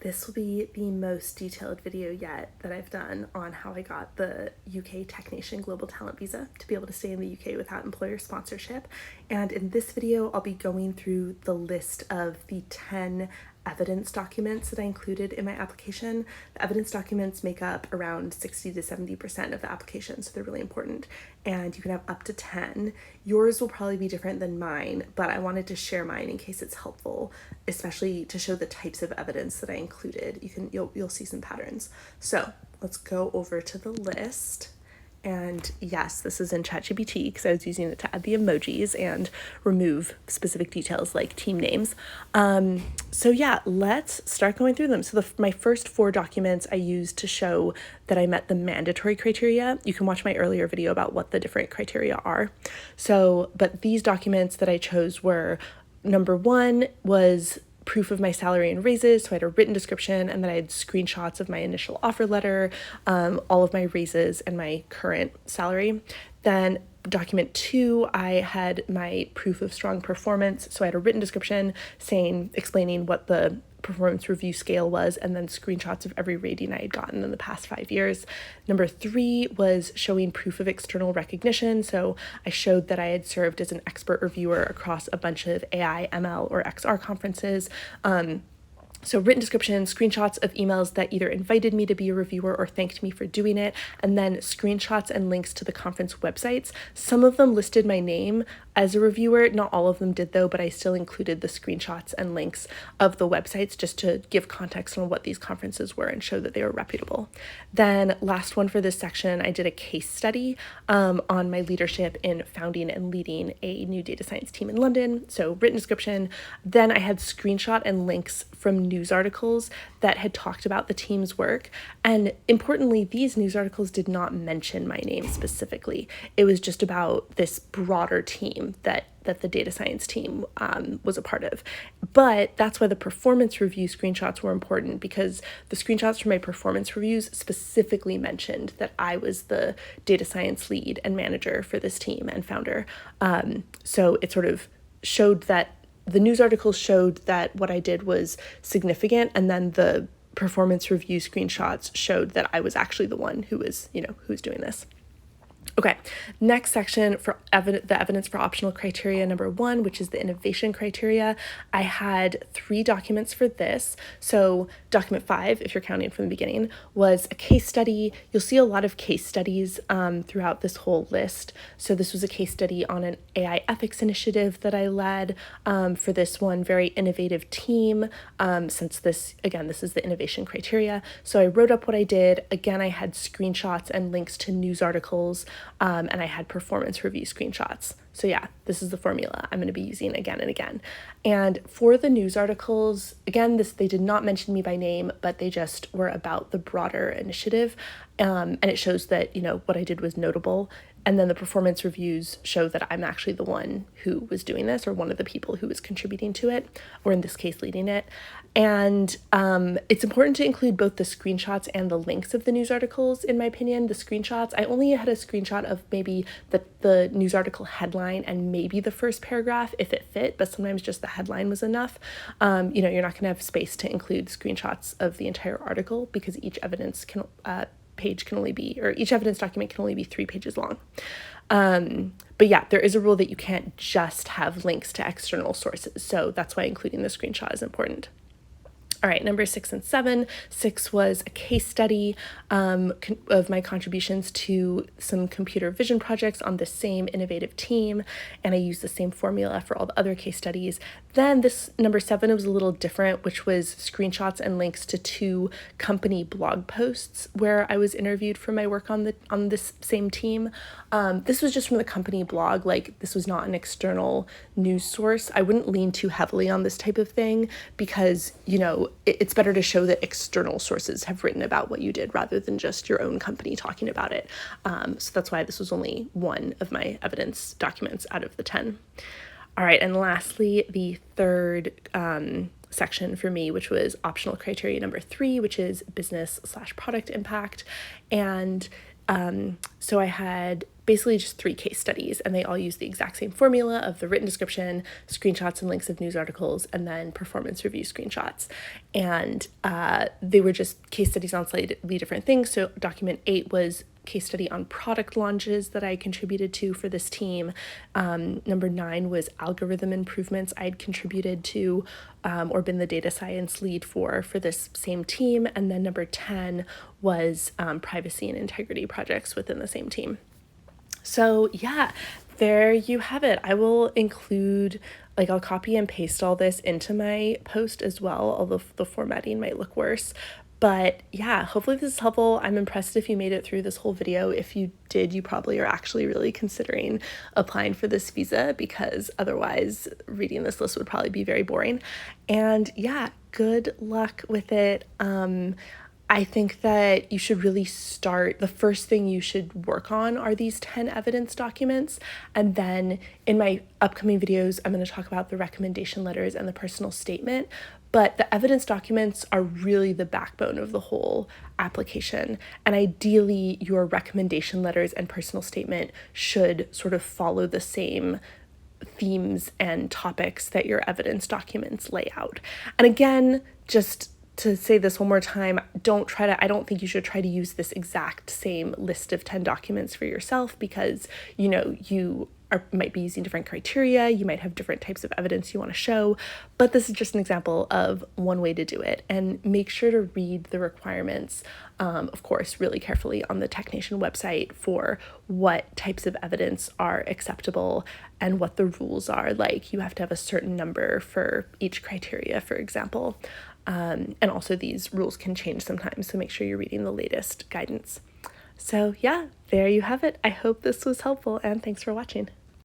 This will be the most detailed video yet that I've done on how I got the UK Tech Nation Global Talent Visa to be able to stay in the UK without employer sponsorship. And in this video, I'll be going through the list of the 10 evidence documents that I included in my application. The evidence documents make up around 60 to 70% of the application, so they're really important. And you can have up to 10. Yours will probably be different than mine, but I wanted to share mine in case it's helpful, especially to show the types of evidence that I included. You'll see some patterns. So let's go over to the list. And yes, this is in ChatGPT because I was using it to add the emojis and remove specific details like team names. So yeah, let's start going through them. So my first 4 documents I used to show that I met the mandatory criteria. You can watch my earlier video about what the different criteria are. But these documents that I chose were, number 1 was proof of my salary and raises, so I had a written description, and then I had screenshots of my initial offer letter, all of my raises and my current salary. Then document 2, I had my proof of strong performance, so I had a written description explaining what the performance review scale was, and then screenshots of every rating I had gotten in the past 5 years. Number 3 was showing proof of external recognition. So I showed that I had served as an expert reviewer across a bunch of AI, ML, or XR conferences. So written description, screenshots of emails that either invited me to be a reviewer or thanked me for doing it, and then screenshots and links to the conference websites. Some of them listed my name as a reviewer, not all of them did though, but I still included the screenshots and links of the websites just to give context on what these conferences were and show that they were reputable. Then last one for this section, I did a case study on my leadership in founding and leading a new data science team in London. So written description. Then I had screenshot and links from news articles that had talked about the team's work. And importantly, these news articles did not mention my name specifically. It was just about this broader team that the data science team was a part of. But that's why the performance review screenshots were important, because the screenshots from my performance reviews specifically mentioned that I was the data science lead and manager for this team and founder. So it sort of showed that the news articles showed that what I did was significant, and then the performance review screenshots showed that I was actually the one who was doing this. Okay, next section for the evidence for optional criteria number 1, which is the innovation criteria. I had 3 documents for this. So document 5, if you're counting from the beginning, was a case study. You'll see a lot of case studies throughout this whole list. So this was a case study on an AI ethics initiative that I led for this one very innovative team, since this is the innovation criteria. So I wrote up what I did. Again, I had screenshots and links to news articles, and I had performance review screenshots. So yeah, this is the formula I'm going to be using again and again. And for the news articles, again, they did not mention me by name, but they just were about the broader initiative. And it shows that, what I did was notable. And then the performance reviews show that I'm actually the one who was doing this, or one of the people who was contributing to it, or in this case, leading it. And it's important to include both the screenshots and the links of the news articles, in my opinion. The screenshots, I only had a screenshot of maybe the news article headline and maybe the first paragraph if it fit, but sometimes just the headline was enough. You're not going to have space to include screenshots of the entire article because each evidence each evidence document can only be 3 pages long. But yeah, there is a rule that you can't just have links to external sources. So that's why including the screenshot is important. All right, number 6 and 7. 6 was a case study of my contributions to some computer vision projects on the same innovative team, and I used the same formula for all the other case studies. Then this number 7 was a little different, which was screenshots and links to 2 company blog posts where I was interviewed for my work on this same team. This was just from the company blog. This was not an external news source. I wouldn't lean too heavily on this type of thing because, it's better to show that external sources have written about what you did rather than just your own company talking about it. So that's why this was only 1 of my evidence documents out of the 10. All right, and lastly, the third section for me, which was optional criteria number 3, which is business/product impact. And so I had basically just 3 case studies, and they all use the exact same formula of the written description, screenshots and links of news articles, and then performance review screenshots. And they were just case studies on slightly different things. So document 8 was case study on product launches that I contributed to for this team. Number 9 was algorithm improvements I'd contributed to or been the data science lead for this same team. And then number 10 was privacy and integrity projects within the same team. So yeah, there you have it. I will include, I'll copy and paste all this into my post as well, although the formatting might look worse. But yeah, hopefully this is helpful. I'm impressed if you made it through this whole video. If you did, you probably are actually really considering applying for this visa, because otherwise reading this list would probably be very boring. And yeah, good luck with it. I think that you should really start, the first thing you should work on are these 10 evidence documents. And then in my upcoming videos, I'm going to talk about the recommendation letters and the personal statement. But the evidence documents are really the backbone of the whole application. And ideally, your recommendation letters and personal statement should sort of follow the same themes and topics that your evidence documents lay out. And again, just to say this one more time, I don't think you should try to use this exact same list of 10 documents for yourself, because, you might be using different criteria, you might have different types of evidence you want to show, but this is just an example of one way to do it. And make sure to read the requirements, of course, really carefully on the TechNation website for what types of evidence are acceptable and what the rules are. Like, you have to have a certain number for each criteria, for example. And also these rules can change sometimes, so make sure you're reading the latest guidance. So yeah, there you have it. I hope this was helpful, and thanks for watching.